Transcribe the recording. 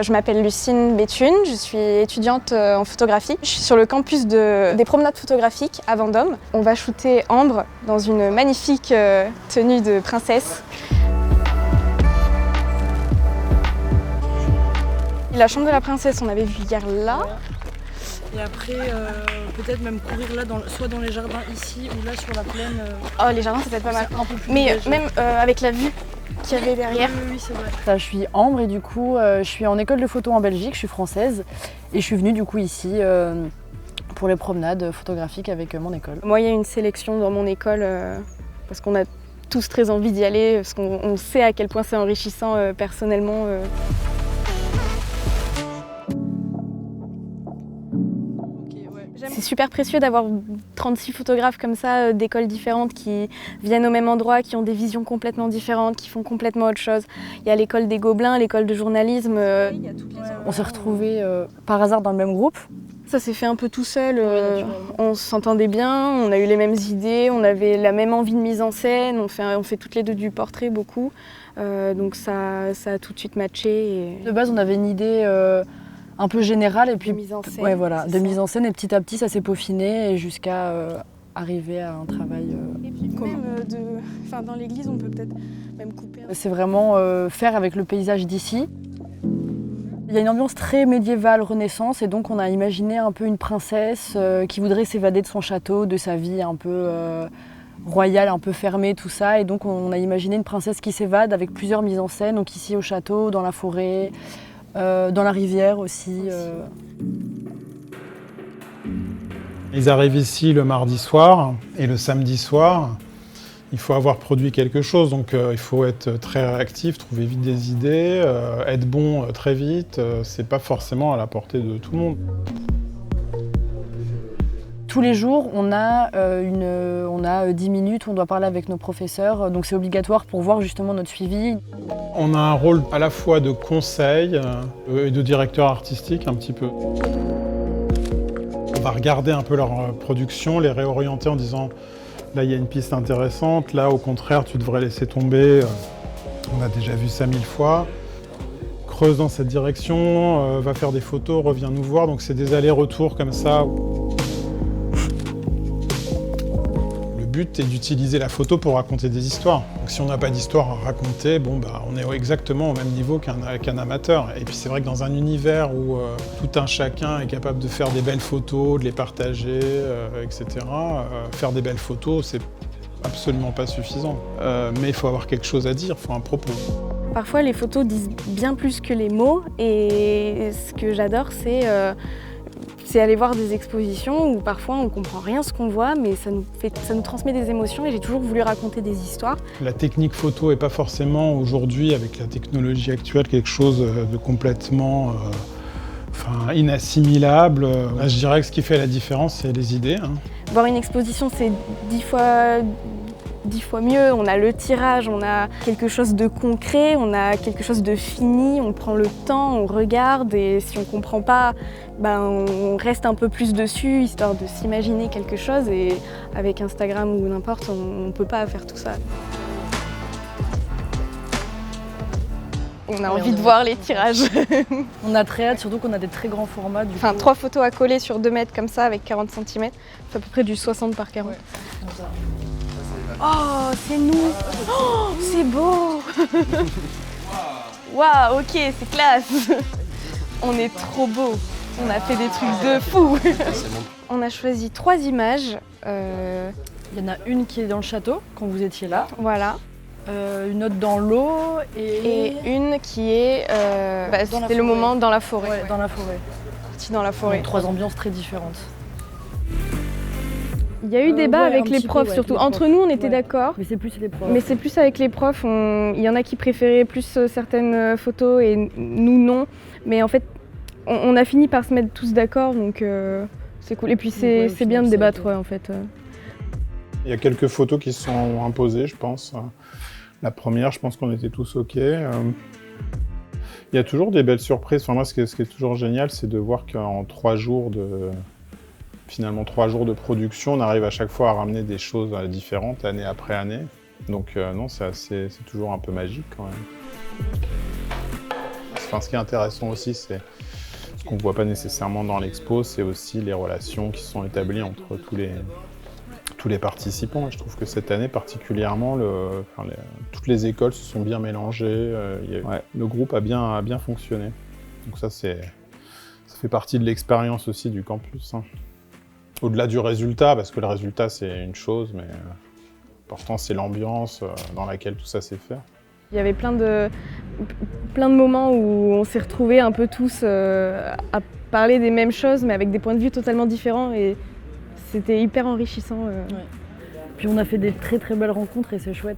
Je m'appelle Lucine Béthune, je suis étudiante en photographie. Je suis sur le campus des promenades photographiques à Vendôme. On va shooter Ambre dans une magnifique tenue de princesse. La chambre de la princesse, on avait vu hier là. Et après, peut-être même courir là, soit dans les jardins ici ou là sur la plaine. Oh, les jardins, ça peut être pas mal. Un peu plus Mais dégagé. même avec la vue qu'il y avait derrière. Oui, c'est vrai. Je suis Ambre et du coup, je suis en école de photo en Belgique, je suis française. Et je suis venue du coup ici pour les promenades photographiques avec mon école. Moi, il y a une sélection dans mon école parce qu'on a tous très envie d'y aller, parce qu'on sait à quel point c'est enrichissant personnellement. C'est super précieux d'avoir 36 photographes comme ça, d'écoles différentes qui viennent au même endroit, qui ont des visions complètement différentes, qui font complètement autre chose. Il y a l'école des Gobelins, l'école de journalisme. On s'est retrouvés par hasard dans le même groupe. Ça s'est fait un peu tout seul, on s'entendait bien, on a eu les mêmes idées, on avait la même envie de mise en scène, on fait toutes les deux du portrait beaucoup, donc ça a tout de suite matché. De base, on avait une idée un peu générale et puis De mise en scène, ouais, voilà, c'est de ça. mise en scène et petit à petit ça s'est peaufiné et jusqu'à arriver à un travail Et puis commun. même dans l'église, on peut peut-être même couper. C'est vraiment faire avec le paysage d'ici. Il y a une ambiance très médiévale, renaissance, et donc on a imaginé un peu une princesse qui voudrait s'évader de son château, de sa vie un peu royale, un peu fermée, tout ça. Et donc on a imaginé une princesse qui s'évade avec plusieurs mises en scène, donc ici au château, dans la forêt, dans la rivière aussi. Ils arrivent ici le mardi soir et le samedi soir. Il faut avoir produit quelque chose, donc il faut être très réactif, trouver vite des idées, être bon très vite. C'est pas forcément à la portée de tout le monde. Tous les jours, on a 10 minutes où on doit parler avec nos professeurs, donc c'est obligatoire pour voir justement notre suivi. On a un rôle à la fois de conseil et de directeur artistique un petit peu. On va regarder un peu leur production, les réorienter en disant là il y a une piste intéressante, là au contraire tu devrais laisser tomber, on a déjà vu ça 1000 fois. Creuse dans cette direction, va faire des photos, reviens nous voir, donc c'est des allers-retours comme ça. Le but est d'utiliser la photo pour raconter des histoires. Donc si on n'a pas d'histoire à raconter, on est exactement au même niveau qu'un amateur. Et puis c'est vrai que dans un univers où tout un chacun est capable de faire des belles photos, de les partager, etc., faire des belles photos, c'est absolument pas suffisant. Mais il faut avoir quelque chose à dire, il faut un propos. Parfois, les photos disent bien plus que les mots, et ce que j'adore, c'est aller voir des expositions où parfois on comprend rien ce qu'on voit, mais ça nous transmet des émotions, et j'ai toujours voulu raconter des histoires. La technique photo n'est pas forcément aujourd'hui, avec la technologie actuelle, quelque chose de complètement inassimilable. Là, je dirais que ce qui fait la différence, c'est les idées. Voir une exposition, c'est 10 fois mieux. On a le tirage, on a quelque chose de concret, on a quelque chose de fini, on prend le temps, on regarde, et si on ne comprend pas, on reste un peu plus dessus, histoire de s'imaginer quelque chose, et avec Instagram ou n'importe, on ne peut pas faire tout ça. On a envie de voir les tirages. On a très hâte, surtout qu'on a des très grands formats. Enfin, 3 photos à coller sur 2 mètres comme ça, avec 40 cm, c'est à peu près du 60 par 40. Ouais, comme ça. Oh, c'est nous! Oh, c'est beau! Waouh, ok, c'est classe! On est trop beau. On a fait des trucs de fou. On a choisi 3 images. Il y en a une qui est dans le château, quand vous étiez là. Voilà. Une autre dans l'eau Et une qui est... c'était le moment dans la forêt. Ouais, dans la forêt. Partie dans la forêt. Donc, 3 ambiances très différentes. Il y a eu débat ouais, avec un les petit peu, profs, ouais, surtout. avec les Entre profs. nous, on était Ouais. d'accord. Mais c'est plus les profs. Mais c'est plus avec les profs. Il y en a qui préféraient plus certaines photos et nous, non. Mais en fait, on a fini par se mettre tous d'accord, donc c'est cool. Et puis c'est ouais, bien de ça a débattre, été. ouais, en fait. Il y a quelques photos qui se sont imposées, je pense. La première, je pense qu'on était tous OK. Il y a toujours des belles surprises. Enfin, moi, ce qui est toujours génial, c'est de voir qu'en 3 jours de production, on arrive à chaque fois à ramener des choses différentes, année après année. Donc non, c'est toujours un peu magique quand même. Enfin, ce qui est intéressant aussi, c'est ce qu'on ne voit pas nécessairement dans l'expo, c'est aussi les relations qui sont établies entre tous les participants. Et je trouve que cette année particulièrement, toutes les écoles se sont bien mélangées. Le groupe a bien fonctionné. Donc ça fait partie de l'expérience aussi du campus. Hein. Au-delà du résultat, parce que le résultat c'est une chose, mais l'important c'est l'ambiance dans laquelle tout ça s'est fait. Il y avait plein de moments où on s'est retrouvés un peu tous à parler des mêmes choses, mais avec des points de vue totalement différents. Et c'était hyper enrichissant. Puis on a fait des très très belles rencontres et c'est chouette.